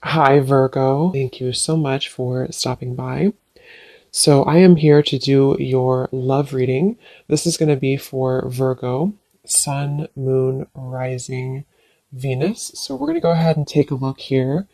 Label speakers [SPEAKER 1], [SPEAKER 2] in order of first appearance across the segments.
[SPEAKER 1] Hi, Virgo. Thank you so much for stopping by. So, I am here to do your love reading. This is going to be for Virgo, Sun, Moon, Rising, Venus. So, we're going to go ahead and take a look here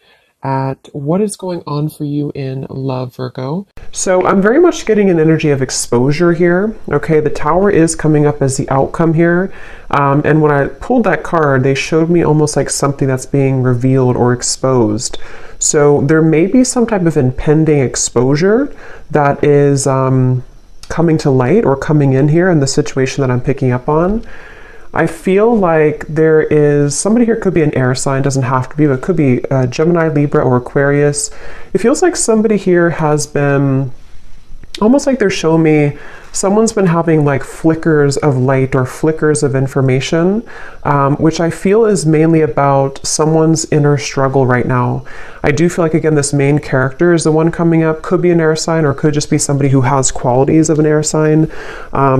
[SPEAKER 1] at what is going on for you in love, Virgo. So, I'm very much getting an energy of exposure here. Okay, the Tower is coming up as the outcome here. And when I pulled that card, they showed me almost like something that's being revealed or exposed. So there may be some type of impending exposure that is coming to light or coming in here in the situation that I'm picking up on. I feel like there is somebody here, could be an air sign, doesn't have to be, but it could be Gemini, Libra, or Aquarius. It feels like somebody here has been almost like they're showing me someone's been having like flickers of light or flickers of information, which I feel is mainly about someone's inner struggle right now. I do feel like, again, this main character is the one coming up, could be an air sign or could just be somebody who has qualities of an air sign.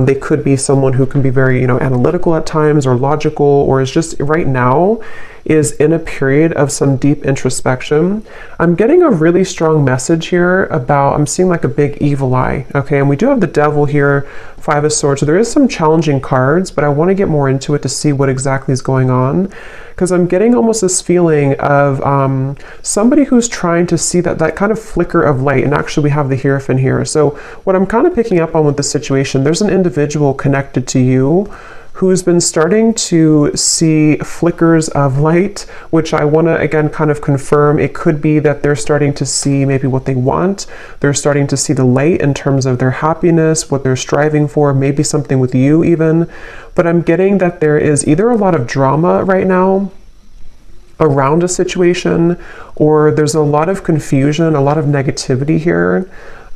[SPEAKER 1] They could be someone who can be very, analytical at times or logical, or is just right now is in a period of some deep introspection. I'm getting a really strong message here about, I'm seeing like a big evil eye, okay? And we do have the Devil here, Five of Swords, so there is some challenging cards, but I want to get more into it to see what exactly is going on, because I'm getting almost this feeling of somebody who's trying to see that kind of flicker of light, and actually we have the Hierophant here. So what I'm kind of picking up on with this situation, there's an individual connected to you who's been starting to see flickers of light, which I want to, again, kind of confirm. It could be that they're starting to see maybe what they want. They're starting to see the light in terms of their happiness, what they're striving for, maybe something with you even. But I'm getting that there is either a lot of drama right now around a situation, or there's a lot of confusion, a lot of negativity here.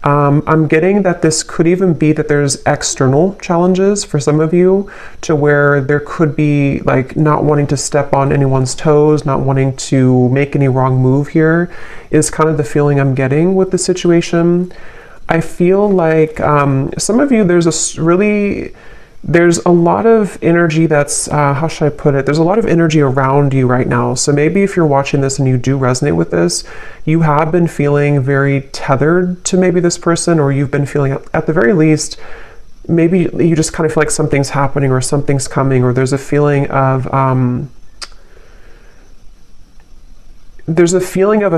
[SPEAKER 1] I'm getting that this could even be that there's external challenges for some of you, to where there could be like not wanting to step on anyone's toes, not wanting to make any wrong move here, is kind of the feeling I'm getting with the situation. I feel like some of you, there's a lot of energy that's, how should I put it? There's a lot of energy around you right now. So maybe if you're watching this and you do resonate with this, you have been feeling very tethered to maybe this person, or you've been feeling, at the very least, maybe you just kind of feel like something's happening or something's coming, or there's a feeling of, a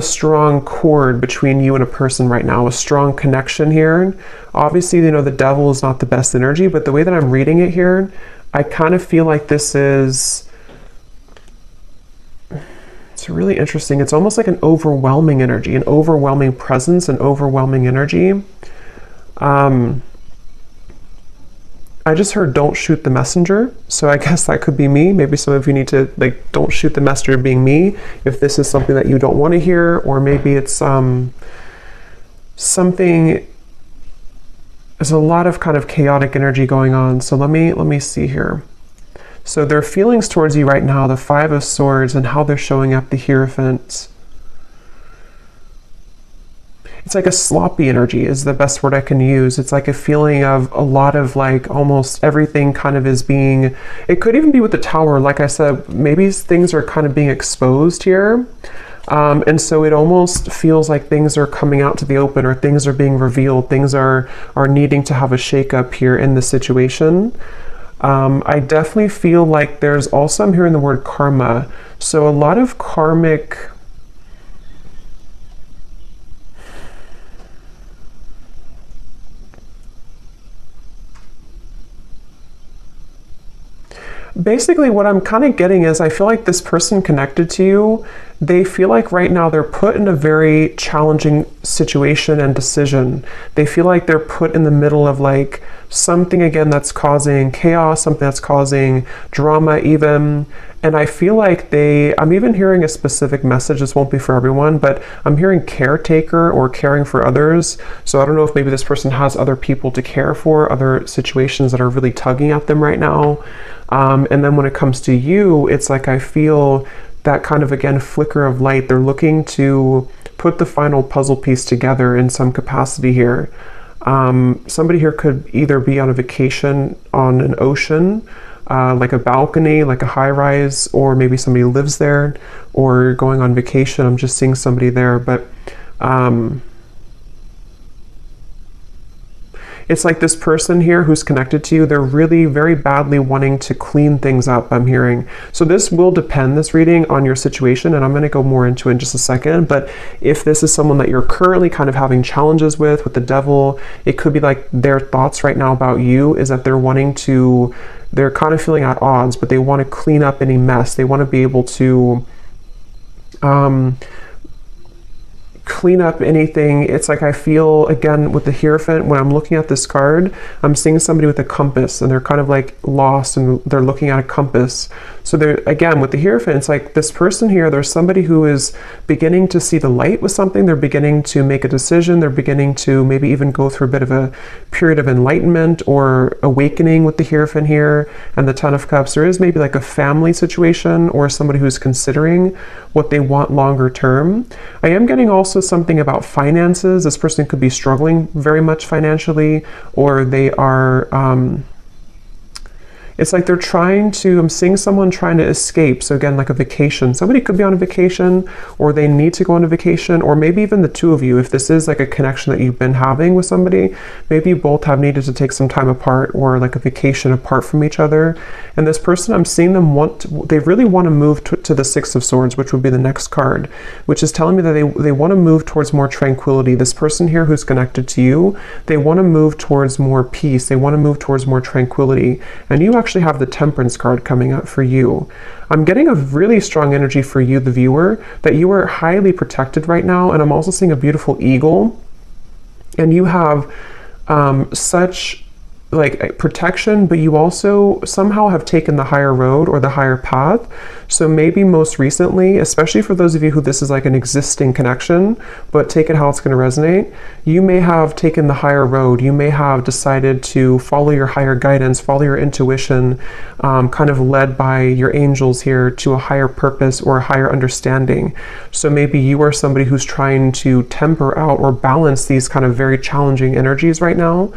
[SPEAKER 1] strong cord between you and a person right now, a strong connection here. Obviously, the Devil is not the best energy, but the way that I'm reading it here, I kind of feel like it's really interesting. It's almost like an overwhelming energy, an overwhelming presence, an overwhelming energy. I just heard don't shoot the messenger, so I guess that could be me. Maybe some of you need to, like, don't shoot the messenger being me, if this is something that you don't want to hear, or maybe it's something, there's a lot of kind of chaotic energy going on. So let me see here. So their feelings towards you right now, the Five of Swords, and how they're showing up, the Hierophant. It's like a sloppy energy is the best word I can use. It's like a feeling of a lot of like almost everything kind of is being, it could even be with the Tower. Like I said, maybe things are kind of being exposed here. And so it almost feels like things are coming out to the open, or things are being revealed. Things are needing to have a shakeup here in the situation. I definitely feel like there's also, I'm hearing the word karma. So a lot of karmic, basically what I'm kind of getting is, I feel like this person connected to you, they feel like right now they're put in a very challenging situation and decision. They feel like they're put in the middle of like something, again, that's causing chaos, something that's causing drama even. And I feel like I'm even hearing a specific message. This won't be for everyone, but I'm hearing caretaker or caring for others. So I don't know if maybe this person has other people to care for, other situations that are really tugging at them right now. And then when it comes to you, it's like I feel that kind of, again, flicker of light. They're looking to put the final puzzle piece together in some capacity here. Somebody here could either be on a vacation on an ocean, like a balcony, like a high rise, or maybe somebody lives there, or you're going on vacation. I'm just seeing somebody there, but it's like this person here who's connected to you, they're really very badly wanting to clean things up, I'm hearing. So this will depend, this reading, on your situation, and I'm going to go more into it in just a second. But if this is someone that you're currently kind of having challenges with the devil, it could be like their thoughts right now about you is that they're kind of feeling at odds, but they want to clean up any mess. They want to be able to clean up anything. It's like I feel, again, with the Hierophant, when I'm looking at this card, I'm seeing somebody with a compass, and they're kind of like lost, and they're looking at a compass. So they're, again, with the Hierophant, it's like this person here, there's somebody who is beginning to see the light with something. They're beginning to make a decision. They're beginning to maybe even go through a bit of a period of enlightenment or awakening with the Hierophant here. And the Ten of Cups, there is maybe like a family situation or somebody who's considering what they want longer term. I am getting also something about finances. This person could be struggling very much financially, or they are it's like they're trying to, I'm seeing someone trying to escape. So again, like a vacation. Somebody could be on a vacation, or they need to go on a vacation, or maybe even the two of you, if this is like a connection that you've been having with somebody, maybe you both have needed to take some time apart, or like a vacation apart from each other. And this person, I'm seeing them they really want to move to the Six of Swords, which would be the next card, which is telling me that they want to move towards more tranquility. This person here who's connected to you, they want to move towards more peace. They want to move towards more tranquility. And you actually have the Temperance card coming up for you. I'm getting a really strong energy for you, the viewer, that you are highly protected right now. And I'm also seeing a beautiful eagle, and you have such like protection, but you also somehow have taken the higher road or the higher path. So maybe most recently, especially for those of you who this is like an existing connection, but take it how it's going to resonate, you may have taken the higher road. You may have decided to follow your higher guidance, follow your intuition, kind of led by your angels here to a higher purpose or a higher understanding. So maybe you are somebody who's trying to temper out or balance these kind of very challenging energies right now.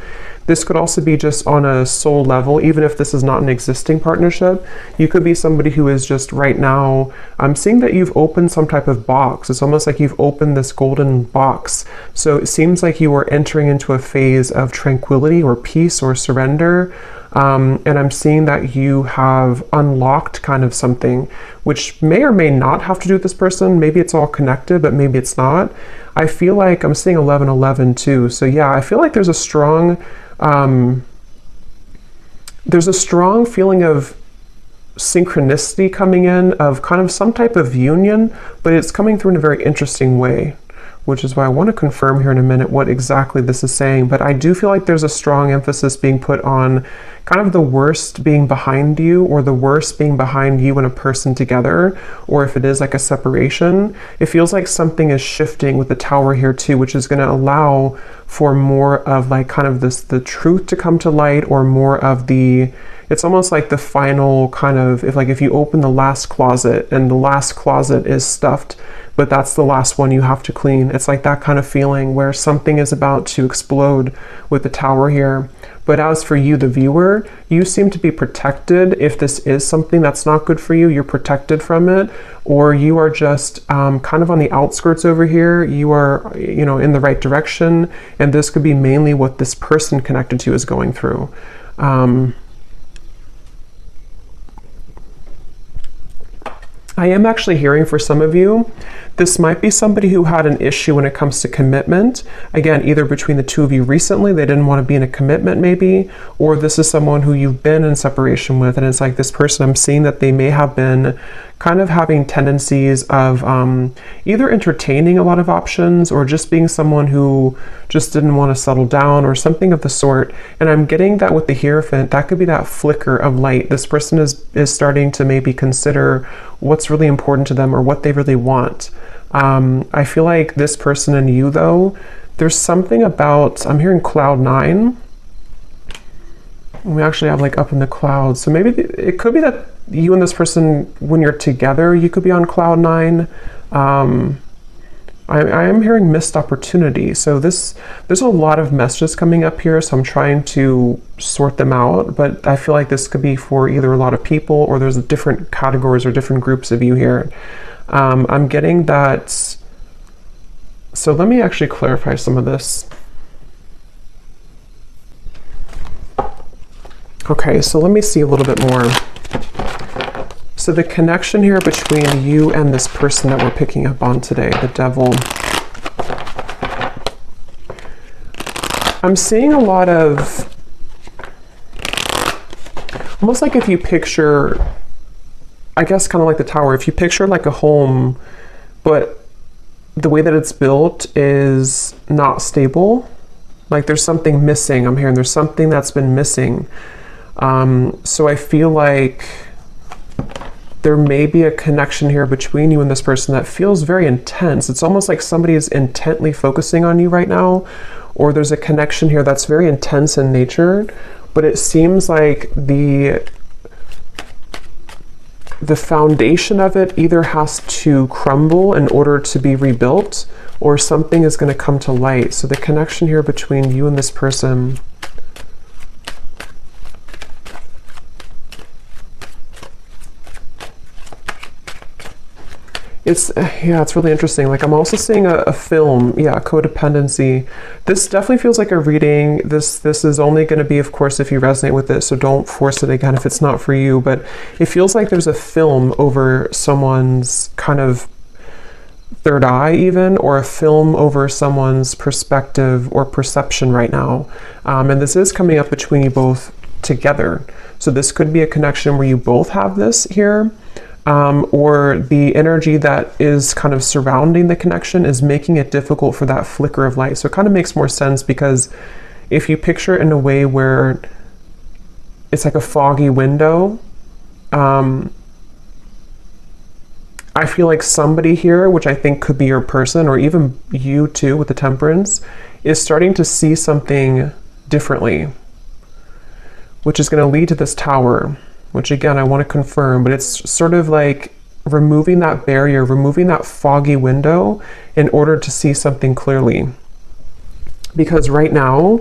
[SPEAKER 1] This could also be just on a soul level, even if this is not an existing partnership. You could be somebody who is just right now, I'm seeing that you've opened some type of box. It's almost like you've opened this golden box. So it seems like you are entering into a phase of tranquility or peace or surrender. And I'm seeing that you have unlocked kind of something, which may or may not have to do with this person. Maybe it's all connected, but maybe it's not. I feel like I'm seeing 1111 too. So yeah, I feel like there's a strong feeling of synchronicity coming in, of kind of some type of union, but it's coming through in a very interesting way, which is why I want to confirm here in a minute what exactly this is saying. But I do feel like there's a strong emphasis being put on kind of the worst being behind you, or the worst being behind you and a person together, or if it is like a separation, it feels like something is shifting with the Tower here too, which is going to allow for more of like kind of the truth to come to light, or more of it's almost like the final kind of, if you open the last closet and the last closet is stuffed, but that's the last one you have to clean. It's like that kind of feeling where something is about to explode with the Tower here. But as for you, the viewer, you seem to be protected. If this is something that's not good for you, you're protected from it, or you are just kind of on the outskirts over here. You are, in the right direction, and this could be mainly what this person connected to is going through. I am actually hearing for some of you, this might be somebody who had an issue when it comes to commitment. Again, either between the two of you recently, they didn't want to be in a commitment maybe, or this is someone who you've been in separation with, and it's like this person, I'm seeing that they may have been kind of having tendencies of either entertaining a lot of options, or just being someone who just didn't want to settle down, or something of the sort. And I'm getting that with the Hierophant, that could be that flicker of light. This person is starting to maybe consider what's really important to them, or what they really want. I feel like this person and you, though, there's something about, I'm hearing cloud 9. We actually have like up in the clouds. So maybe it could be that you and this person, when you're together, you could be on cloud 9. I am hearing missed opportunity. So there's a lot of messages coming up here, so I'm trying to sort them out, but I feel like this could be for either a lot of people or there's different categories or different groups of you here. I'm getting that. So let me actually clarify some of this. Okay, so let me see a little bit more. So the connection here between you and this person that we're picking up on today, the devil. I'm seeing a lot of, almost like if you picture, I guess kind of like the tower, if you picture like a home, but the way that it's built is not stable, like there's something missing. I'm hearing there's something that's been missing. So I feel like there may be a connection here between you and this person that feels very intense. It's almost like somebody is intently focusing on you right now, or there's a connection here that's very intense in nature, but it seems like the foundation of it either has to crumble in order to be rebuilt, or something is going to come to light. So the connection here between you and this person, it's really interesting. Like I'm also seeing a film, codependency. This definitely feels like a reading. This is only going to be, of course, if you resonate with it, so don't force it again if it's not for you, but it feels like there's a film over someone's kind of third eye even, or a film over someone's perspective or perception right now. And this is coming up between you both together. So this could be a connection where you both have this here. Or the energy that is kind of surrounding the connection is making it difficult for that flicker of light. So it kind of makes more sense, because if you picture it in a way where it's like a foggy window, I feel like somebody here, which I think could be your person, or even you too with the Temperance, is starting to see something differently, which is going to lead to this Tower. Which again, I want to confirm, but it's sort of like removing that barrier, removing that foggy window in order to see something clearly. Because right now,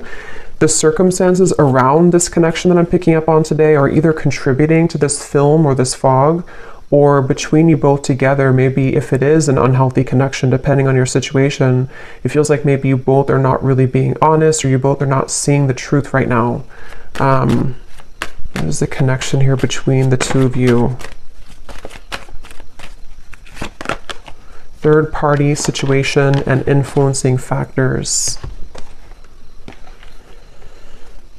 [SPEAKER 1] the circumstances around this connection that I'm picking up on today are either contributing to this film or this fog, or between you both together, maybe if it is an unhealthy connection, depending on your situation, it feels like maybe you both are not really being honest, or you both are not seeing the truth right now. What is the connection here between the two of you? Third party situation and influencing factors.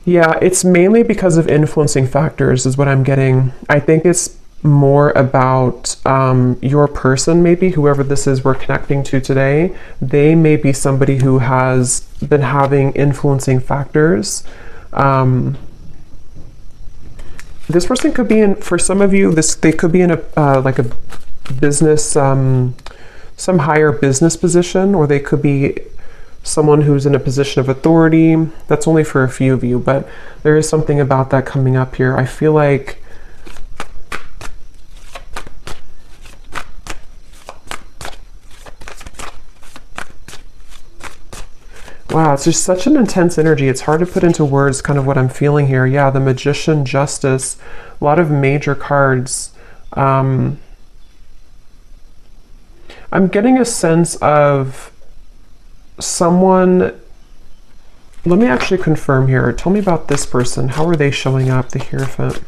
[SPEAKER 1] Yeah, it's mainly because of influencing factors is what I'm getting. I think it's more about your person, maybe, whoever this is we're connecting to today. They may be somebody who has been having influencing factors. This person could be in, for some of you, they could be in a like a business, some higher business position, or they could be someone who's in a position of authority. That's only for a few of you, but there is something about that coming up here. I feel like wow, it's just such an intense energy. It's hard to put into words kind of what I'm feeling here. Yeah, the Magician, Justice, a lot of major cards. I'm getting a sense of someone. Let me actually confirm here. Tell me about this person. How are they showing up, the Hierophant?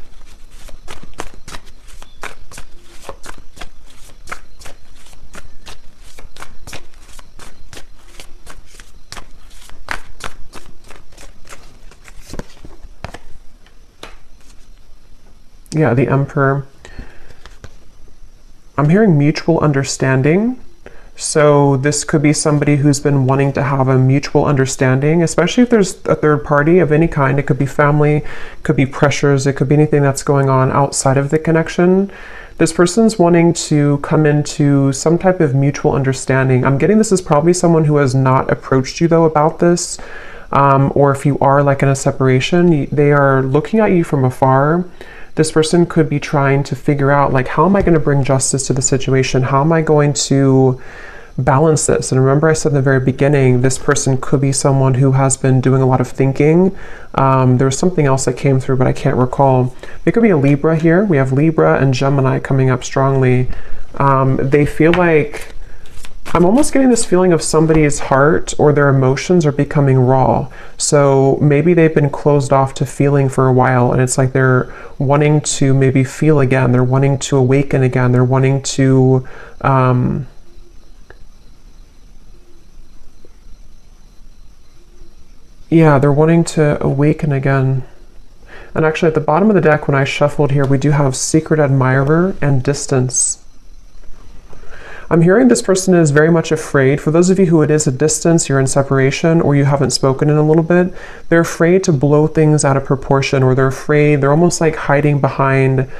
[SPEAKER 1] Yeah, the Emperor. I'm hearing mutual understanding. So this could be somebody who's been wanting to have a mutual understanding, especially if there's a third party of any kind. It could be family, it could be pressures, it could be anything that's going on outside of the connection. This person's wanting to come into some type of mutual understanding. I'm getting this is probably someone who has not approached you though about this. Or if you are like in a separation, they are looking at you from afar. This person could be trying to figure out, like, how am I going to bring justice to the situation? How am I going to balance this. And remember I said in the very beginning, this person could be someone who has been doing a lot of thinking. There was something else that came through, but I can't recall. It could be a Libra here. We have Libra and Gemini coming up strongly. They feel like, I'm almost getting this feeling of somebody's heart or their emotions are becoming raw. So maybe they've been closed off to feeling for a while, and it's like they're wanting to maybe feel again. They're wanting to awaken again. They're wanting to, yeah, they're wanting to awaken again. And actually at the bottom of the deck, when I shuffled here, we do have secret admirer and distance. I'm hearing this person is very much afraid. For those of you who it is a distance, you're in separation, or you haven't spoken in a little bit, they're afraid to blow things out of proportion, or they're afraid, they're almost like hiding behind,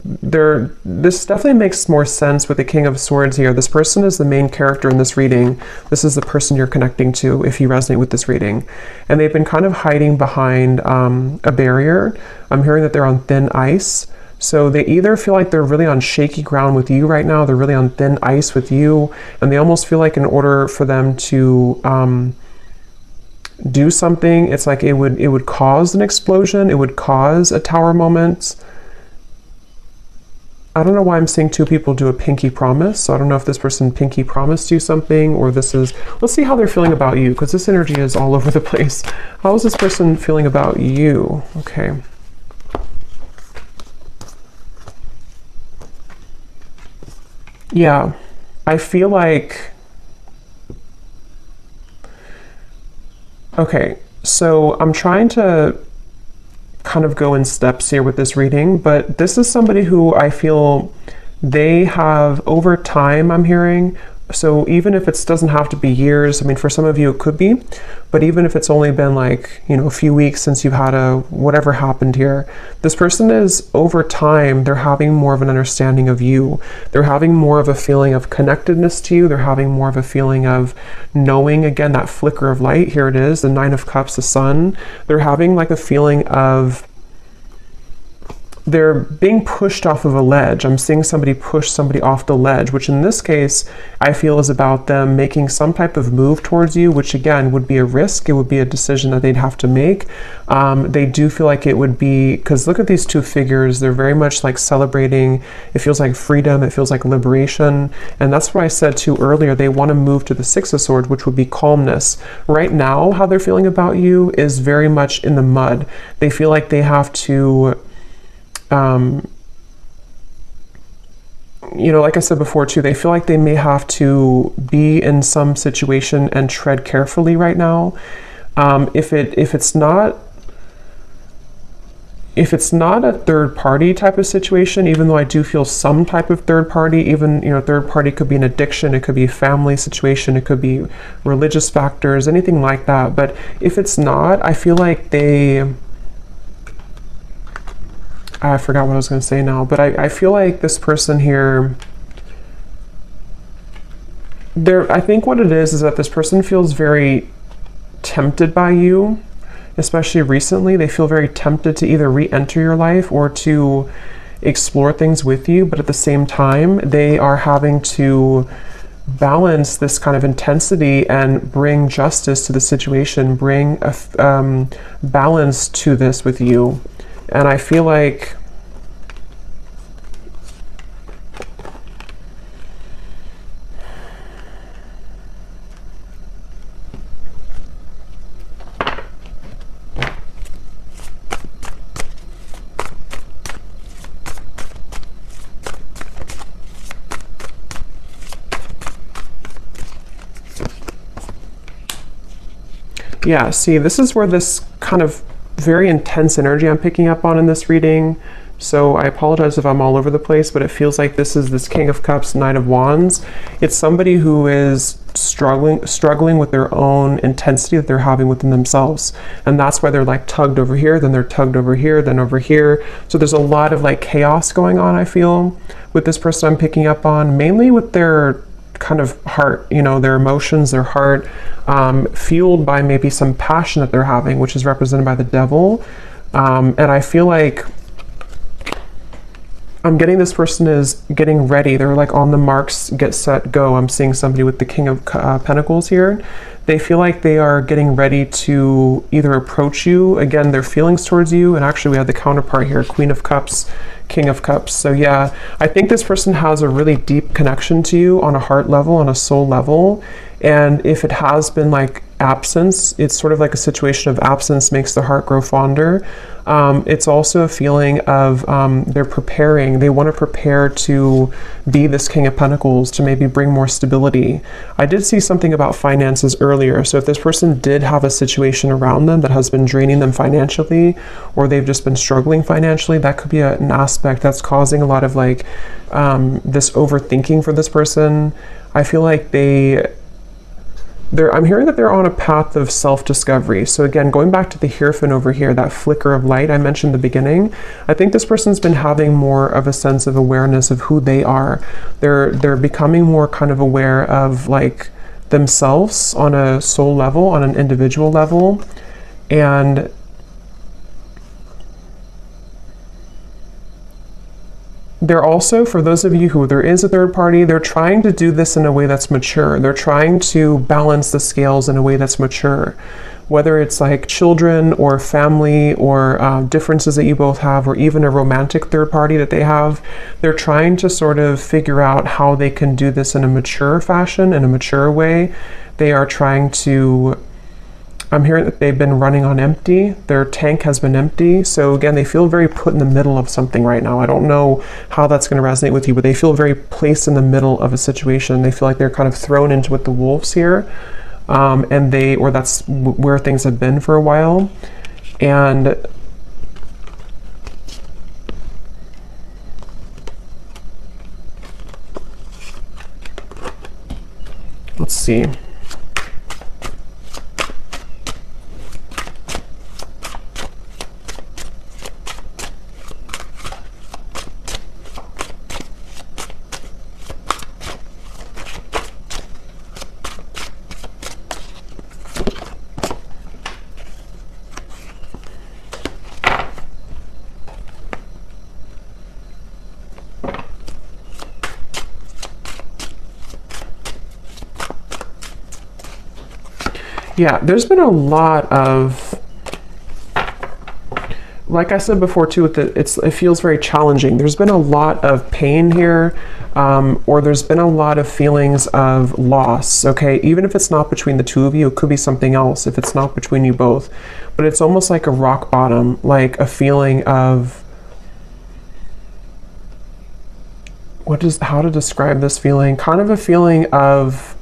[SPEAKER 1] this definitely makes more sense with the King of Swords here. This person is the main character in this reading. This is the person you're connecting to if you resonate with this reading. And they've been kind of hiding behind a barrier. I'm hearing that they're on thin ice. So they either feel like they're really on shaky ground with you right now, they're really on thin ice with you, and they almost feel like in order for them to do something, it's like it would cause an explosion, it would cause a tower moment. I don't know why I'm seeing two people do a pinky promise, so I don't know if this person pinky promised you something, or this is, let's see how they're feeling about you, because this energy is all over the place. How is this person feeling about you? Okay. Yeah, I feel like, okay, so I'm trying to kind of go in steps here with this reading, but this is somebody who I feel they have over time, I'm hearing. So even if it doesn't have to be years, I mean, for some of you it could be, but even if it's only been like, you know, a few weeks since you've had whatever happened here, this person is over time, they're having more of an understanding of you. They're having more of a feeling of connectedness to you. They're having more of a feeling of knowing, again, that flicker of light. Here it is, the Nine of Cups, the sun. They're having like a feeling of, they're being pushed off of a ledge. I'm seeing somebody push somebody off the ledge, which in this case, I feel is about them making some type of move towards you, which again would be a risk. It would be a decision that they'd have to make. They do feel like it would be, because look at these two figures, they're very much like celebrating. It feels like freedom, it feels like liberation. And that's what I said too earlier. They want to move to the Six of Swords, which would be calmness. Right now, how they're feeling about you is very much in the mud. They feel like they have to, you know, like I said before too, they feel like they may have to be in some situation and tread carefully right now. If it's not a third party type of situation, even though I do feel some type of third party, even, you know, third party could be an addiction, it could be a family situation, it could be religious factors, anything like that. But if it's not, I feel like I forgot what I was going to say now, but I feel like this person here, I think what it is that this person feels very tempted by you, especially recently. They feel very tempted to either re-enter your life or to explore things with you, but at the same time, they are having to balance this kind of intensity and bring justice to the situation, bring a balance to this with you. And I feel like yeah, see, this is where this kind of very intense energy I'm picking up on in this reading. So I apologize if I'm all over the place, but it feels like this is this King of Cups, Knight of Wands. It's somebody who is struggling with their own intensity that they're having within themselves. And that's why they're like tugged over here, then they're tugged over here, then over here. So there's a lot of like chaos going on, I feel, with this person I'm picking up on, mainly with their kind of heart, you know, their emotions, their heart, fueled by maybe some passion that they're having, which is represented by the devil. And I feel like I'm getting this person is getting ready. They're like on the marks, get set, go. I'm seeing somebody with the King of Pentacles here. They feel like they are getting ready to either approach you, again, their feelings towards you, and actually we have the counterpart here, Queen of Cups, King of Cups. So yeah, I think this person has a really deep connection to you on a heart level, on a soul level. And if it has been like absence, it's sort of like a situation of absence makes the heart grow fonder. It's also a feeling of they're preparing, they want to prepare to be this King of Pentacles, to maybe bring more stability. I did see something about finances earlier. So if this person did have a situation around them that has been draining them financially, or they've just been struggling financially, that could be an aspect that's causing a lot of like this overthinking for this person. I feel like I'm hearing that they're on a path of self-discovery. So again, going back to the Hierophant over here, that flicker of light I mentioned in the beginning, I think this person's been having more of a sense of awareness of who they are. They're becoming more kind of aware of like themselves on a soul level, on an individual level. And they're also, for those of you who there is a third party, they're trying to do this in a way that's mature. They're trying to balance the scales in a way that's mature. Whether it's like children or family or differences that you both have, or even a romantic third party that they have, they're trying to sort of figure out how they can do this in a mature fashion, in a mature way. They are trying to, I'm hearing that they've been running on empty. Their tank has been empty. So again, they feel very put in the middle of something right now. I don't know how that's going to resonate with you, but they feel very placed in the middle of a situation. They feel like they're kind of thrown into with the wolves here. Or that's where things have been for a while. And let's see. Yeah, there's been a lot of, like I said before too, it feels very challenging. There's been a lot of pain here, or there's been a lot of feelings of loss, okay? Even if it's not between the two of you, it could be something else if it's not between you both. But it's almost like a rock bottom, like a feeling of, how to describe this feeling? Kind of a feeling of,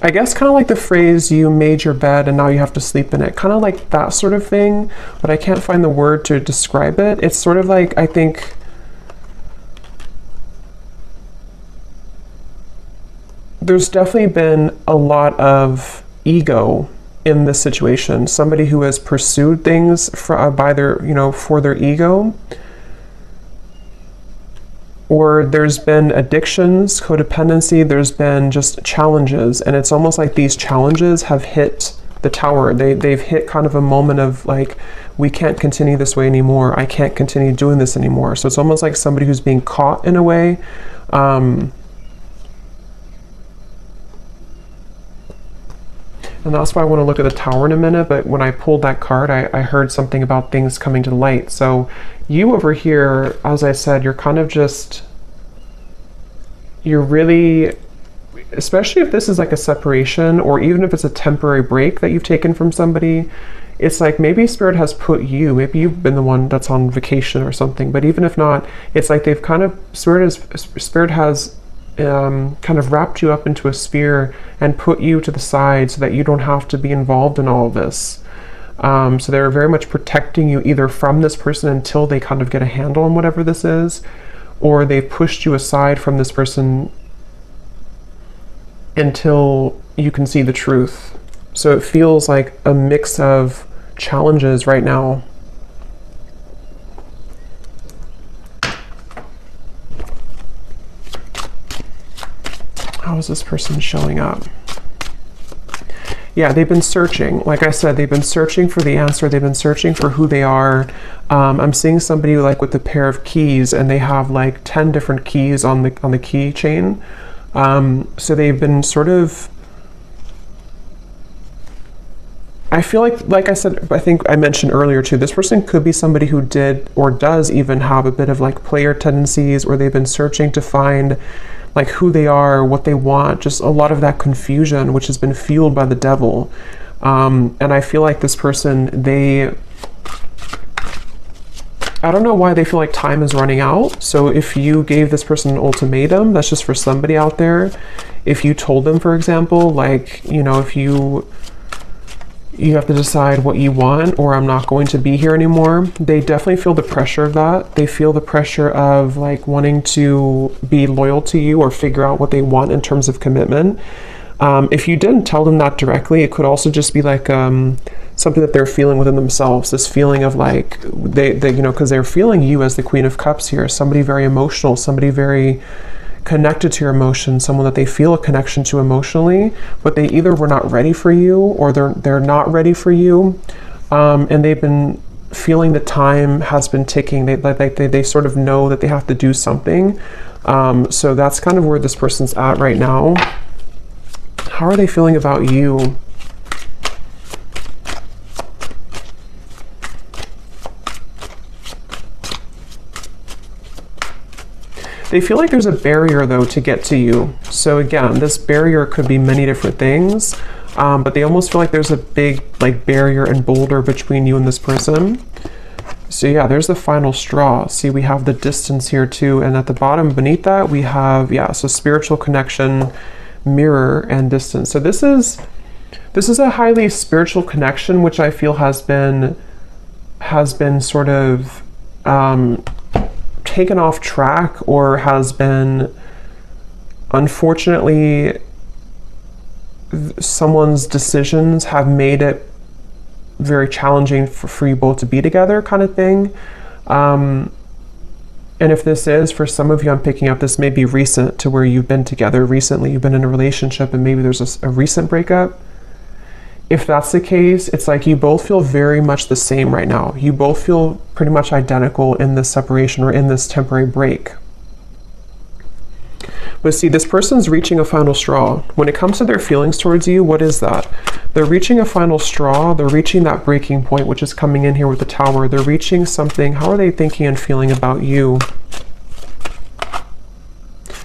[SPEAKER 1] I guess kind of like the phrase, you made your bed and now you have to sleep in it. Kind of like that sort of thing, but I can't find the word to describe it. It's sort of like, I think, there's definitely been a lot of ego in this situation. Somebody who has pursued things for their ego. Or there's been addictions, codependency, there's been just challenges. And it's almost like these challenges have hit the tower. They've hit kind of a moment of like, we can't continue this way anymore. I can't continue doing this anymore. So it's almost like somebody who's being caught in a way. And that's why I want to look at the tower in a minute. But when I pulled that card, I heard something about things coming to light. So you over here, as I said, you're kind of just, you're really, especially if this is like a separation, or even if it's a temporary break that you've taken from somebody, it's like maybe Spirit has put you, maybe you've been the one that's on vacation or something. But even if not, it's like they've kind of, Spirit has kind of wrapped you up into a sphere and put you to the side so that you don't have to be involved in all of this. So they're very much protecting you either from this person until they kind of get a handle on whatever this is, or they've pushed you aside from this person until you can see the truth. So it feels like a mix of challenges right now. How is this person showing up? Yeah, they've been searching. Like I said, they've been searching for the answer. They've been searching for who they are. I'm seeing somebody like with a pair of keys, and they have like 10 different keys on the keychain. So they've been sort of, I feel like I said, I think I mentioned earlier too, this person could be somebody who did or does even have a bit of like player tendencies, or they've been searching to find like who they are, what they want, just a lot of that confusion, which has been fueled by the devil. And I feel like this person, I don't know why they feel like time is running out. So if you gave this person an ultimatum, that's just for somebody out there. If you told them, for example, like, you know, if you have to decide what you want, or I'm not going to be here anymore, they definitely feel the pressure of that. They feel the pressure of like wanting to be loyal to you or figure out what they want in terms of commitment. If you didn't tell them that directly, it could also just be like something that they're feeling within themselves, this feeling of like they you know, because they're feeling you as the Queen of Cups here, somebody very emotional, somebody very connected to your emotions, someone that they feel a connection to emotionally, but they either were not ready for you, or they're not ready for you, and they've been feeling the time has been ticking. They sort of know that they have to do something. So that's kind of where this person's at right now. How are they feeling about you? They feel like there's a barrier though to get to you. So again, this barrier could be many different things, but they almost feel like there's a big like barrier and boulder between you and this person. So yeah, there's the final straw. See, we have the distance here too, and at the bottom beneath that we have, yeah, so spiritual connection, mirror, and distance. So this is a highly spiritual connection, which I feel has been sort of taken off track, or has been, unfortunately, someone's decisions have made it very challenging for you both to be together, kind of thing. And if this is, for some of you, I'm picking up, this may be recent, to where you've been together recently, you've been in a relationship, and maybe there's a recent breakup. If that's the case, it's like you both feel very much the same right now. You both feel pretty much identical in this separation, or in this temporary break. But see, this person's reaching a final straw. When it comes to their feelings towards you, what is that? They're reaching a final straw. They're reaching that breaking point, which is coming in here with the Tower. They're reaching something. How are they thinking and feeling about you?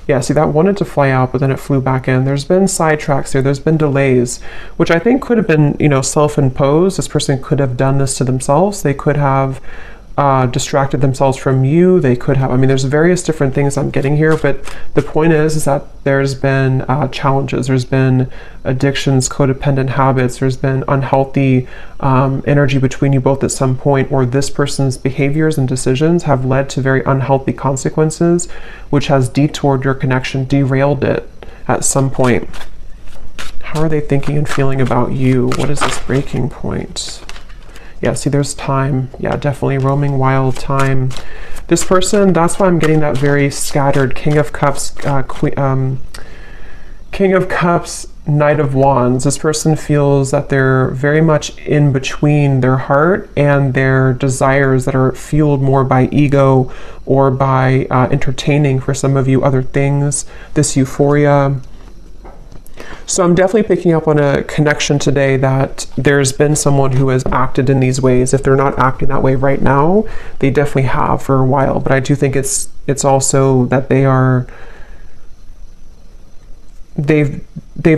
[SPEAKER 1] Yeah, see, that wanted to fly out, but then it flew back in. There's been sidetracks here. There's been delays, which I think could have been, you know, self-imposed. This person could have done this to themselves. They could have distracted themselves from you. They could have, I mean, there's various different things I'm getting here, but the point is that there's been challenges. There's been addictions, codependent habits. There's been unhealthy energy between you both at some point, or this person's behaviors and decisions have led to very unhealthy consequences, which has detoured your connection, derailed it at some point. How are they thinking and feeling about you? What is this breaking point? Yeah, see, there's time. Yeah, definitely roaming wild time. This person, that's why I'm getting that very scattered King of Cups, King of Cups, Knight of Wands. This person feels that they're very much in between their heart and their desires that are fueled more by ego, or by entertaining, for some of you, other things, this euphoria. So I'm definitely picking up on a connection today that there's been someone who has acted in these ways. If they're not acting that way right now, they definitely have for a while. But I do think it's also that they've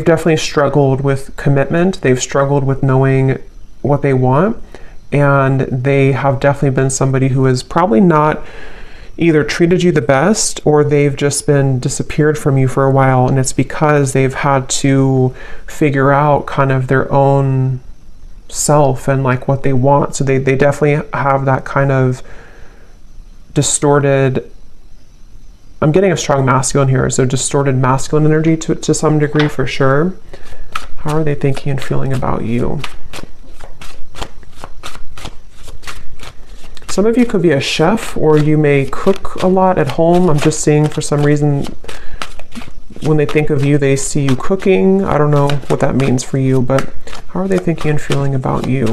[SPEAKER 1] definitely struggled with commitment. They've struggled with knowing what they want, and they have definitely been somebody who has probably not either treated you the best, or they've just been disappeared from you for a while, and it's because they've had to figure out kind of their own self and like what they want. So they definitely have that kind of distorted, I'm getting a strong masculine here, so distorted masculine energy to some degree, for sure. How are they thinking and feeling about you? Some of you could be a chef, or you may cook a lot at home. I'm just seeing, for some reason, when they think of you, they see you cooking. I don't know what that means for you, but how are they thinking and feeling about you?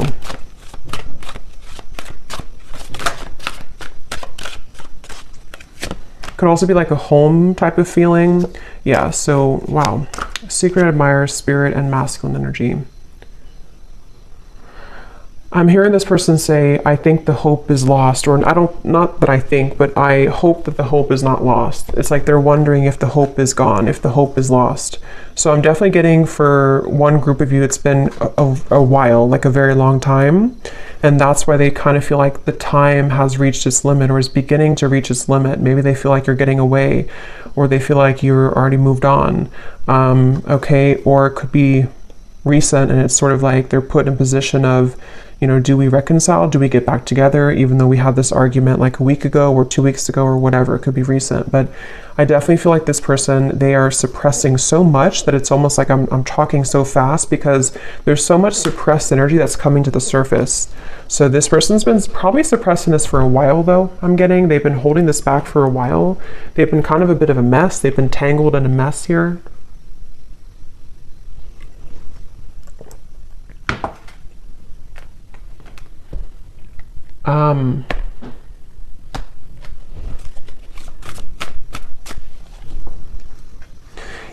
[SPEAKER 1] Could also be like a home type of feeling. Yeah, so wow. Secret admirer, spirit, and masculine energy. I'm hearing this person say, I think the hope is lost, or not that I think, but I hope that the hope is not lost. It's like they're wondering if the hope is gone, if the hope is lost. So I'm definitely getting for one group of you, it's been a while, like a very long time. And that's why they kind of feel like the time has reached its limit or is beginning to reach its limit. Maybe they feel like you're getting away, or they feel like you're already moved on. Okay, or it could be recent and it's sort of like they're put in a position of, you know, do we reconcile? Do we get back together? Even though we had this argument like a week ago or 2 weeks ago or whatever, it could be recent. But I definitely feel like this person, they are suppressing so much that it's almost like I'm talking so fast because there's so much suppressed energy that's coming to the surface. So this person's been probably suppressing this for a while though, I'm getting. They've been holding this back for a while. They've been kind of a bit of a mess. They've been tangled in a mess here.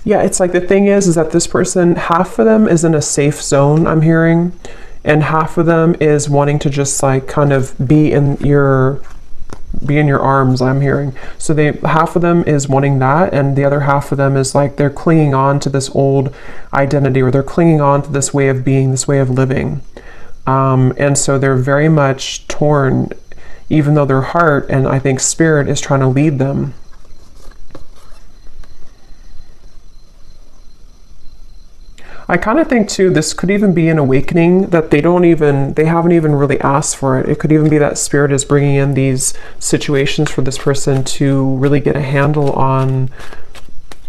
[SPEAKER 1] Yeah, it's like the thing is that this person, half of them is in a safe zone, I'm hearing, and half of them is wanting to just like kind of be in your arms, I'm hearing. So half of them is wanting that, and the other half of them is like they're clinging on to this old identity, or they're clinging on to this way of being, this way of living. And so they're very much torn, even though their heart and I think spirit is trying to lead them. I kind of think too, this could even be an awakening that they haven't even really asked for it. It could even be that spirit is bringing in these situations for this person to really get a handle on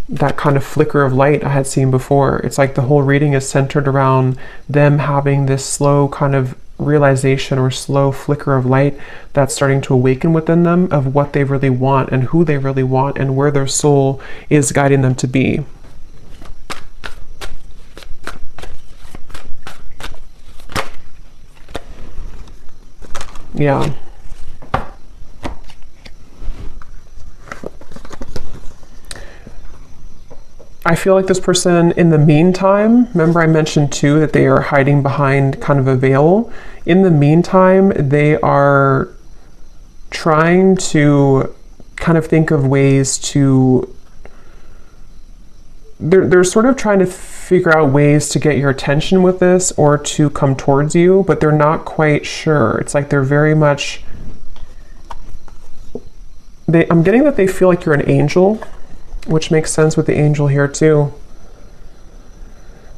[SPEAKER 1] that kind of flicker of light I had seen before. It's like the whole reading is centered around them having this slow kind of realization or slow flicker of light that's starting to awaken within them of what they really want and who they really want and where their soul is guiding them to be. Yeah. I feel like this person, in the meantime, remember I mentioned too that they are hiding behind kind of a veil. In the meantime, they are trying to kind of think of ways to, they're sort of trying to figure out ways to get your attention with this or to come towards you, but they're not quite sure. It's like they're very much, I'm getting that they feel like you're an angel, which makes sense with the angel here too.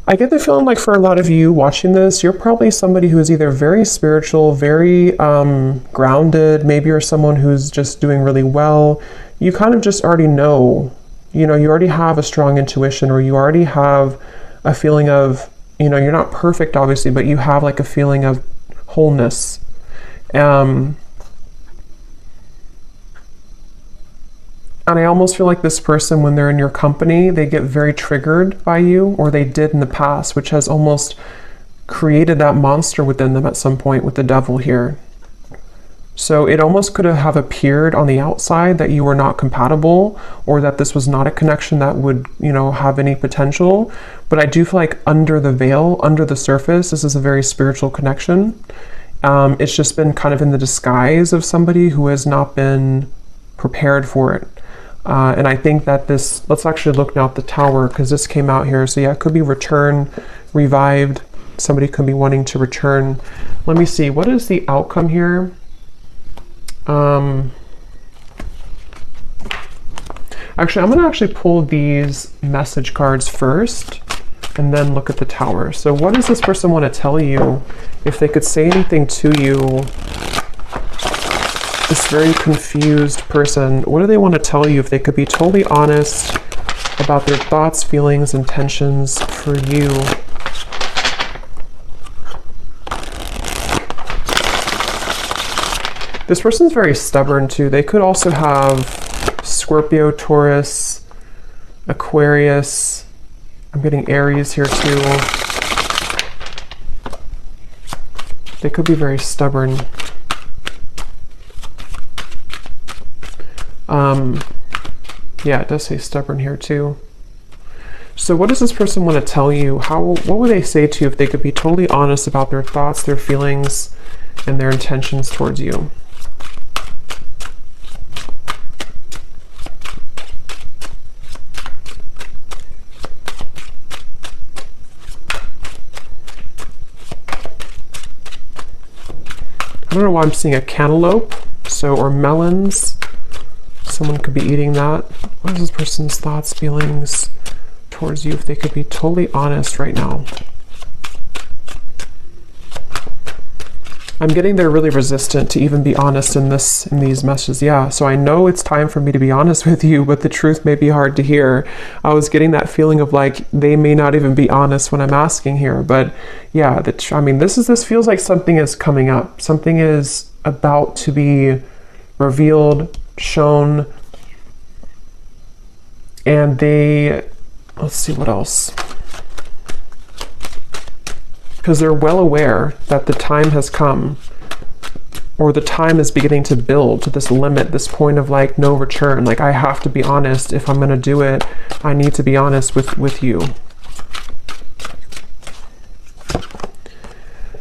[SPEAKER 1] I get the feeling like for a lot of you watching this, you're probably somebody who is either very spiritual, very grounded, maybe you're someone who's just doing really well. You kind of just already know, you know, you already have a strong intuition, or you already have a feeling of, you know, you're not perfect obviously, but you have like a feeling of wholeness. And I almost feel like this person, when they're in your company, they get very triggered by you, or they did in the past, which has almost created that monster within them at some point with the devil here. So it almost could have appeared on the outside that you were not compatible, or that this was not a connection that would, you know, have any potential. But I do feel like under the veil, under the surface, this is a very spiritual connection. It's just been kind of in the disguise of somebody who has not been prepared for it. And I think that this, let's actually look now at the Tower, because this came out here. So yeah, it could be return, revived. Somebody could be wanting to return. Let me see, what is the outcome here? Actually, I'm going to pull these message cards first and then look at the Tower. So what does this person want to tell you? If they could say anything to you, this very confused person, what do they want to tell you? If they could be totally honest about their thoughts, feelings, intentions for you. This person's very stubborn too. They could also have Scorpio, Taurus, Aquarius. I'm getting Aries here too. They could be very stubborn. Yeah, it does say stubborn here too. So what does this person want to tell you? What would they say to you if they could be totally honest about their thoughts, their feelings, and their intentions towards you? I don't know why I'm seeing a cantaloupe, or melons. Someone could be eating that. What is this person's thoughts, feelings towards you if they could be totally honest right now? I'm getting they're really resistant to even be honest in these messages. Yeah, so I know it's time for me to be honest with you, but the truth may be hard to hear. I was getting that feeling of like they may not even be honest when I'm asking here. But yeah, this feels like something is coming up. Something is about to be revealed, shown, and let's see what else. Because they're well aware that the time has come, or the time is beginning to build to this limit, this point of like no return. Like I have to be honest. If I'm going to do it, I need to be honest with you.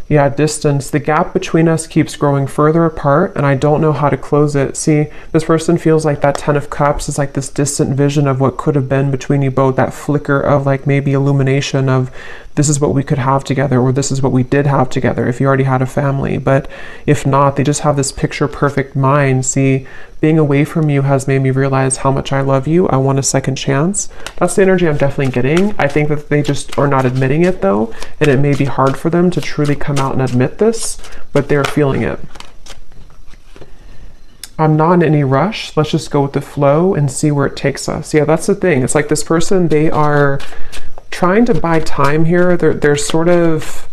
[SPEAKER 1] Yeah, distance. The gap between us keeps growing further apart, and I don't know how to close it. See, this person feels like that 10 of Cups is like this distant vision of what could have been between you both, that flicker of like maybe illumination of this is what we could have together, or this is what we did have together if you already had a family. But if not, they just have this picture perfect mind. See, being away from you has made me realize how much I love you. I want a second chance. That's the energy I'm definitely getting. I think that they just are not admitting it though, and it may be hard for them to truly come out and admit this, but they're feeling it. I'm not in any rush. Let's just go with the flow and see where it takes us. Yeah, that's the thing. It's like this person, they are trying to buy time here. They're sort of,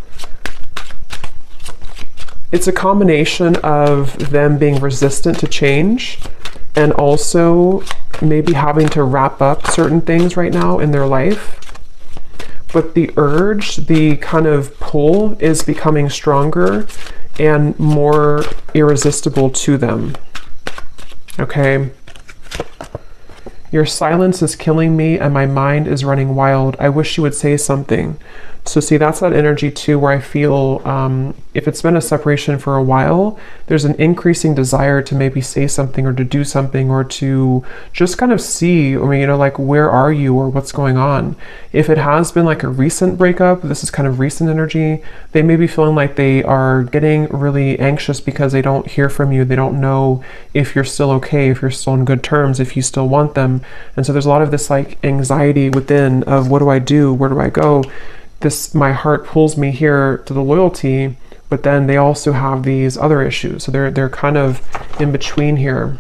[SPEAKER 1] it's a combination of them being resistant to change and also maybe having to wrap up certain things right now in their life. But the urge, the kind of pull is becoming stronger and more irresistible to them. Okay. Your silence is killing me and my mind is running wild. I wish you would say something. So see, that's that energy too, where I feel if it's been a separation for a while, there's an increasing desire to maybe say something or to do something or to just kind of see, like where are you or what's going on. If it has been like a recent breakup, this is kind of recent energy, they may be feeling like they are getting really anxious because they don't hear from you. They don't know if you're still okay, if you're still on good terms, if you still want them. And so there's a lot of this like anxiety within of what do I do? Where do I go? My heart pulls me here to the loyalty, but then they also have these other issues. So they're kind of in between here.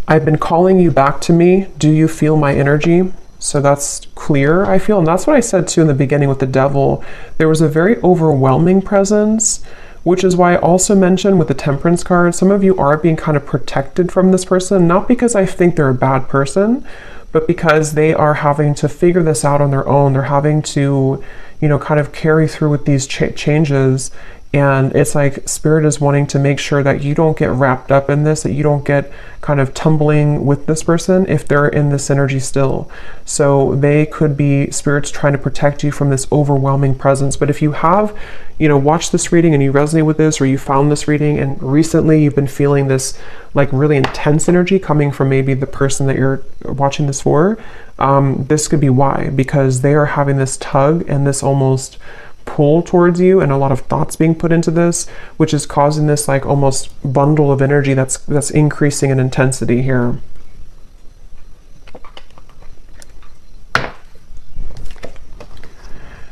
[SPEAKER 1] I've been calling you back to me. Do you feel my energy? So that's clear, I feel. And that's what I said too in the beginning with the devil. There was a very overwhelming presence, which is why I also mentioned with the Temperance card, some of you are being kind of protected from this person, not because I think they're a bad person, but because they are having to figure this out on their own. They're having to, kind of carry through with these changes. And it's like Spirit is wanting to make sure that you don't get wrapped up in this, that you don't get kind of tumbling with this person if they're in this energy still. So they could be, Spirit's trying to protect you from this overwhelming presence. But if you have, watched this reading and you resonate with this, or you found this reading and recently you've been feeling this like really intense energy coming from maybe the person that you're watching this for, this could be why, because they are having this tug and this almost pull towards you and a lot of thoughts being put into this, which is causing this like almost bundle of energy that's increasing in intensity here.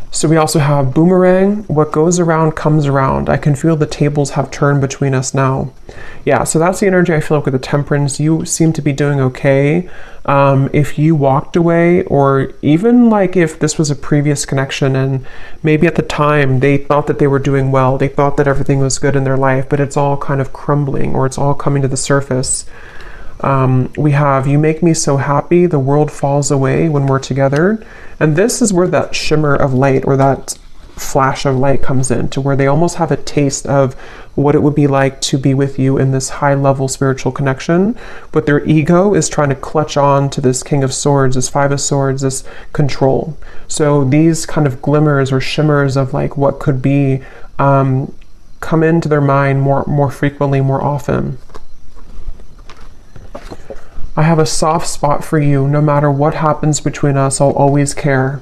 [SPEAKER 1] So we also have boomerang. What goes around comes around. I can feel the tables have turned between us now. Yeah, so that's the energy I feel like with the Temperance. You seem to be doing okay. If you walked away, or even like if this was a previous connection and maybe at the time they thought that they were doing well, they thought that everything was good in their life, but it's all kind of crumbling or it's all coming to the surface. We have, you make me so happy, the world falls away when we're together. And this is where that shimmer of light or that flash of light comes in, to where they almost have a taste of what it would be like to be with you in this high level spiritual connection. But their ego is trying to clutch on to this King of Swords, this Five of Swords, this control. So these kind of glimmers or shimmers of like what could be come into their mind more frequently, more often. I have a soft spot for you. No matter what happens between us, I'll always care.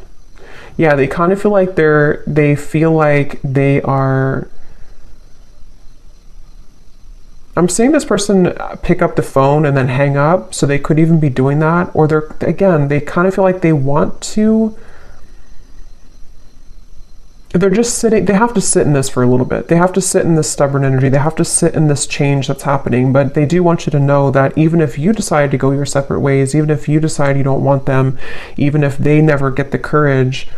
[SPEAKER 1] Yeah, they kind of feel like they feel like they are. I'm seeing this person pick up the phone and then hang up, so they could even be doing that. Or they kind of feel like they want to. They're just sitting, they have to sit in this for a little bit. They have to sit in this stubborn energy. They have to sit in this change that's happening. But they do want you to know that even if you decide to go your separate ways, even if you decide you don't want them, even if they never get the courage,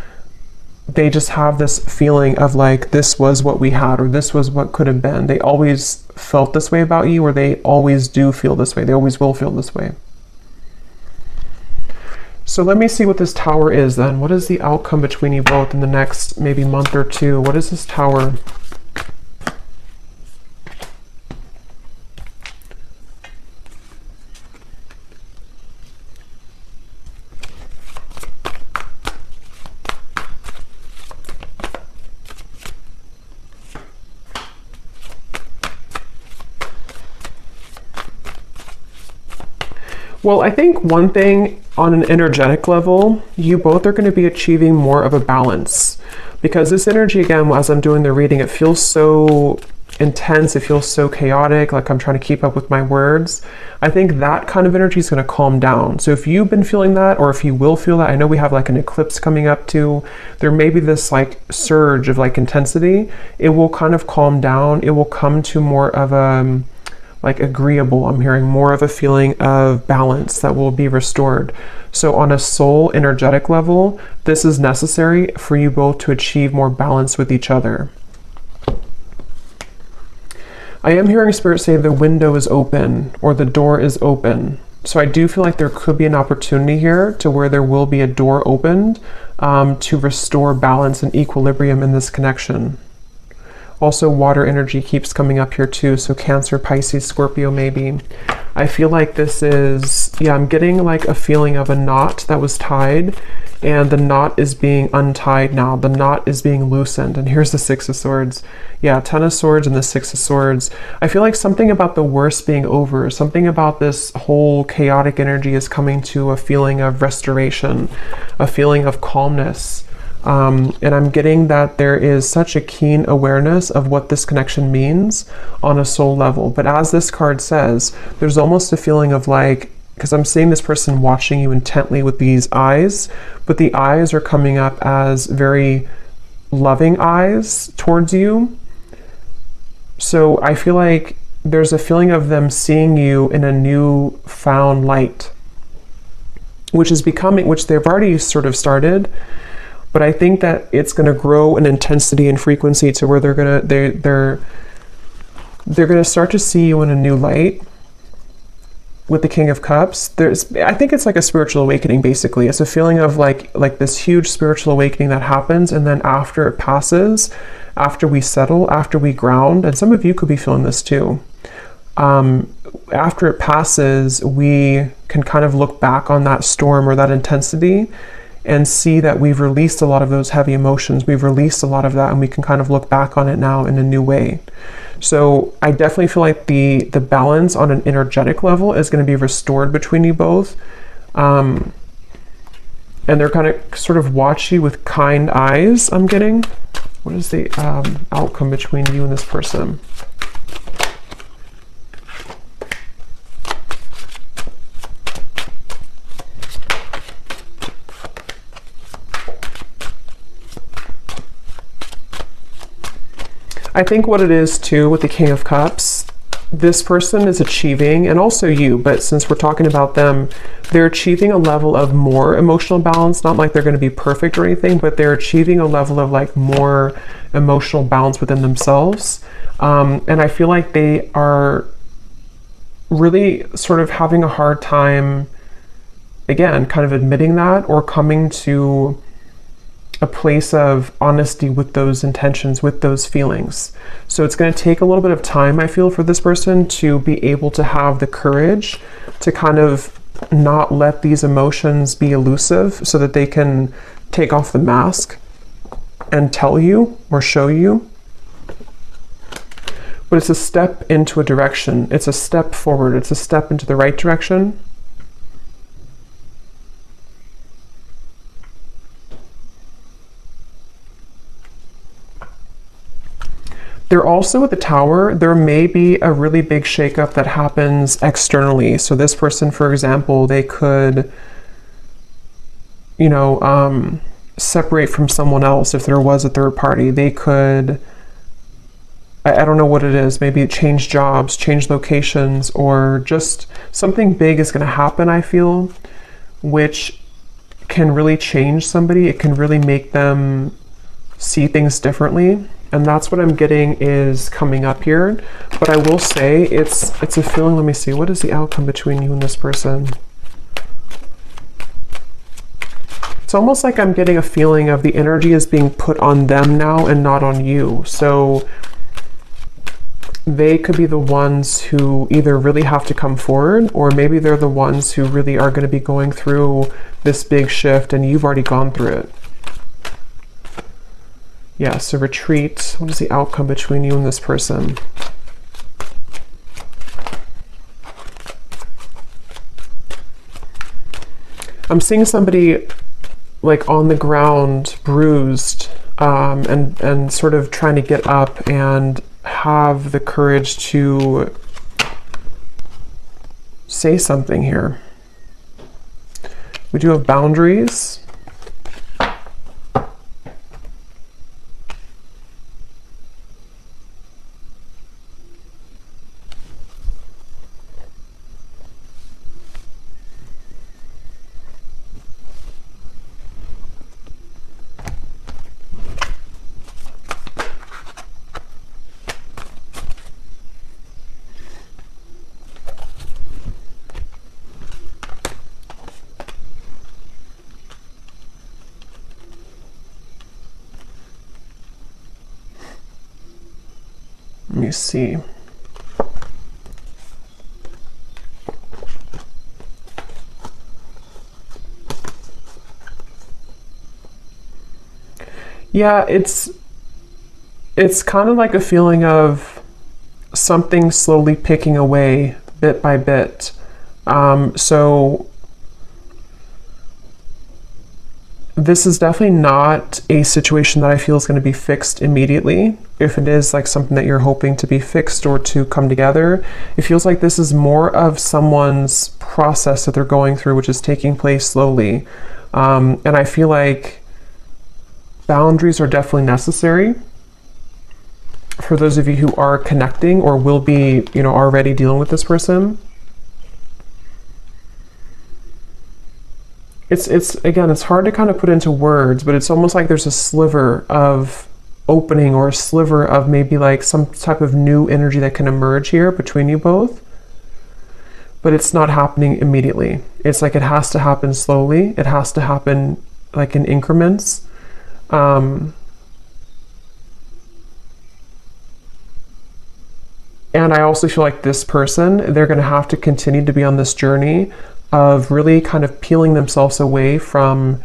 [SPEAKER 1] they just have this feeling of like, this was what we had, or this was what could have been. They always felt this way about you, or they always do feel this way. They always will feel this way. So let me see what this Tower is then. What is the outcome between you both in the next maybe month or two? What is this Tower? Well, I think one thing on an energetic level, you both are going to be achieving more of a balance, because this energy, again, as I'm doing the reading, it feels so intense. It feels so chaotic, like I'm trying to keep up with my words. I think that kind of energy is going to calm down. So if you've been feeling that, or if you will feel that, I know we have like an eclipse coming up too. There may be this like surge of like intensity. It will kind of calm down. It will come to more of a like agreeable. I'm hearing more of a feeling of balance that will be restored. So on a soul energetic level, this is necessary for you both to achieve more balance with each other. I am hearing Spirit say the window is open, or the door is open. So I do feel like there could be an opportunity here to where there will be a door opened to restore balance and equilibrium in this connection. Also, water energy keeps coming up here too. So Cancer, Pisces, Scorpio, maybe. I feel like this is, yeah, I'm getting like a feeling of a knot that was tied, and the knot is being untied now. The knot is being loosened. And here's the Six of Swords. Yeah, Ten of Swords and the Six of Swords. I feel like something about the worst being over, something about this whole chaotic energy is coming to a feeling of restoration, a feeling of calmness. And I'm getting that there is such a keen awareness of what this connection means on a soul level. But as this card says, there's almost a feeling of like, because I'm seeing this person watching you intently with these eyes, but the eyes are coming up as very loving eyes towards you. So I feel like there's a feeling of them seeing you in a new found light, which they've already sort of started. But I think that it's going to grow in intensity and frequency to where they're going to start to see you in a new light. With the King of Cups, I think it's like a spiritual awakening. Basically, it's a feeling of like this huge spiritual awakening that happens, and then after it passes, after we settle, after we ground, and some of you could be feeling this too. After it passes, we can kind of look back on that storm or that intensity and see that we've released a lot of those heavy emotions. We've released a lot of that, and we can kind of look back on it now in a new way. So I definitely feel like the balance on an energetic level is going to be restored between you both. And they're going to sort of watch you with kind eyes, I'm getting. What is the outcome between you and this person? I think what it is too with the King of Cups, this person is achieving, and also you, but since we're talking about them, they're achieving a level of more emotional balance. Not like they're going to be perfect or anything, but they're achieving a level of like more emotional balance within themselves. And I feel like they are really sort of having a hard time, again, kind of admitting that or coming to a place of honesty with those intentions, with those feelings. So it's going to take a little bit of time, I feel, for this person to be able to have the courage to kind of not let these emotions be elusive so that they can take off the mask and tell you or show you. But it's a step into a direction. It's a step forward. It's a step into the right direction. They're also at the Tower. There may be a really big shakeup that happens externally. So this person, for example, they could, separate from someone else if there was a third party. They could, I don't know what it is, maybe change jobs, change locations, or just something big is going to happen, I feel, which can really change somebody. It can really make them see things differently. And that's what I'm getting is coming up here. But I will say it's a feeling. Let me see. What is the outcome between you and this person? It's almost like I'm getting a feeling of the energy is being put on them now and not on you. So they could be the ones who either really have to come forward, or maybe they're the ones who really are going to be going through this big shift and you've already gone through it. Yeah, so retreat. What is the outcome between you and this person? I'm seeing somebody like on the ground, bruised, and sort of trying to get up and have the courage to say something here. We do have boundaries. Let me see. Yeah, it's kind of like a feeling of something slowly picking away bit by bit. So this is definitely not a situation that I feel is going to be fixed immediately. If it is like something that you're hoping to be fixed or to come together, it feels like this is more of someone's process that they're going through, which is taking place slowly. And I feel like boundaries are definitely necessary for those of you who are connecting or will be, already dealing with this person. It's again, it's hard to kind of put into words, but it's almost like there's a sliver of opening or a sliver of maybe like some type of new energy that can emerge here between you both. But it's not happening immediately. It's like it has to happen slowly. It has to happen like in increments. And I also feel like this person, they're going to have to continue to be on this journey of really kind of peeling themselves away from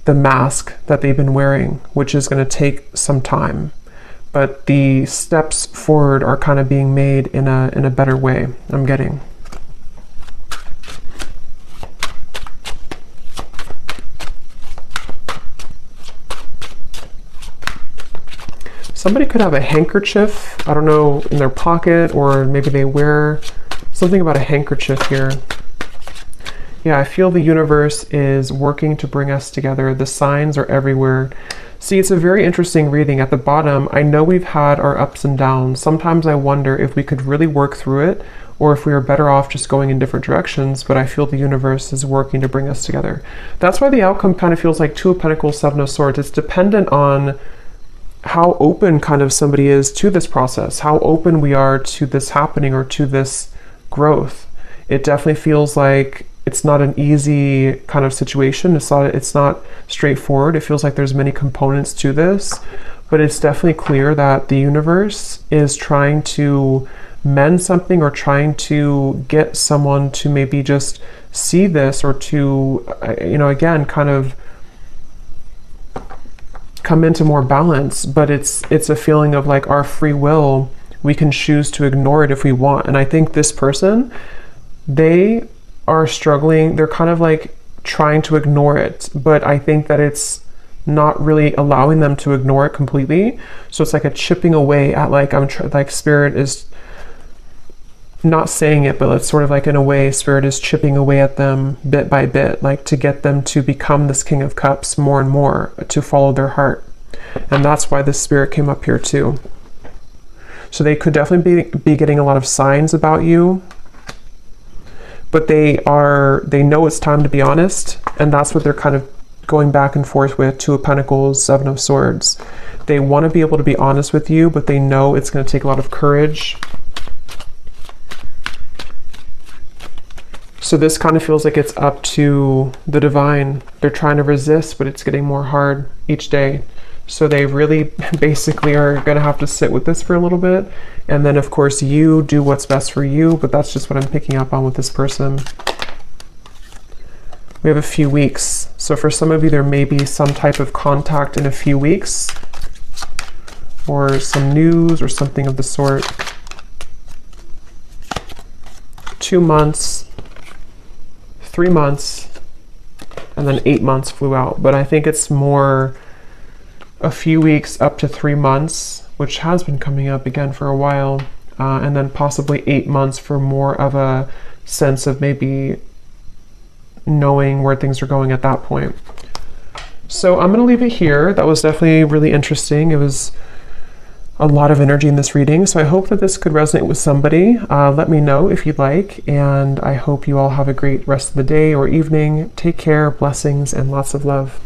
[SPEAKER 1] the mask that they've been wearing, which is going to take some time. But the steps forward are kind of being made in a better way, I'm getting. Somebody could have a handkerchief, I don't know, in their pocket, or maybe they wear something about a handkerchief here. Yeah, I feel the universe is working to bring us together. The signs are everywhere. See, it's a very interesting reading. At the bottom, I know we've had our ups and downs. Sometimes I wonder if we could really work through it, or if we are better off just going in different directions, but I feel the universe is working to bring us together. That's why the outcome kind of feels like Two of Pentacles, Seven of Swords. It's dependent on how open kind of somebody is to this process, how open we are to this happening or to this growth. It definitely feels like it's not an easy kind of situation. It's not straightforward. It feels like there's many components to this, but it's definitely clear that the universe is trying to mend something, or trying to get someone to maybe just see this, or to, again, kind of come into more balance. But it's a feeling of like our free will. We can choose to ignore it if we want. And I think this person, they are struggling. They're kind of like trying to ignore it, but I think that it's not really allowing them to ignore it completely. So it's like a chipping away at, like, like Spirit is not saying it, but it's sort of like, in a way, Spirit is chipping away at them bit by bit, like to get them to become this King of Cups more and more, to follow their heart. And that's why this Spirit came up here too. So they could definitely be getting a lot of signs about you, but they know it's time to be honest, and that's what they're kind of going back and forth with. Two of Pentacles, Seven of Swords. They want to be able to be honest with you, but they know it's going to take a lot of courage. So this kind of feels like it's up to the divine. They're trying to resist, but it's getting more hard each day. So they really basically are going to have to sit with this for a little bit. And then, of course, you do what's best for you, but that's just what I'm picking up on with this person. We have a few weeks. So for some of you, there may be some type of contact in a few weeks, or some news or something of the sort. 2 months, 3 months, and then 8 months flew out. But I think it's more a few weeks up to 3 months, which has been coming up again for a while, and then possibly 8 months for more of a sense of maybe knowing where things are going at that point. So I'm going to leave it here. That was definitely really interesting. It was a lot of energy in this reading, so I hope that this could resonate with somebody. Let me know if you'd like, and I hope you all have a great rest of the day or evening. Take care, blessings, and lots of love.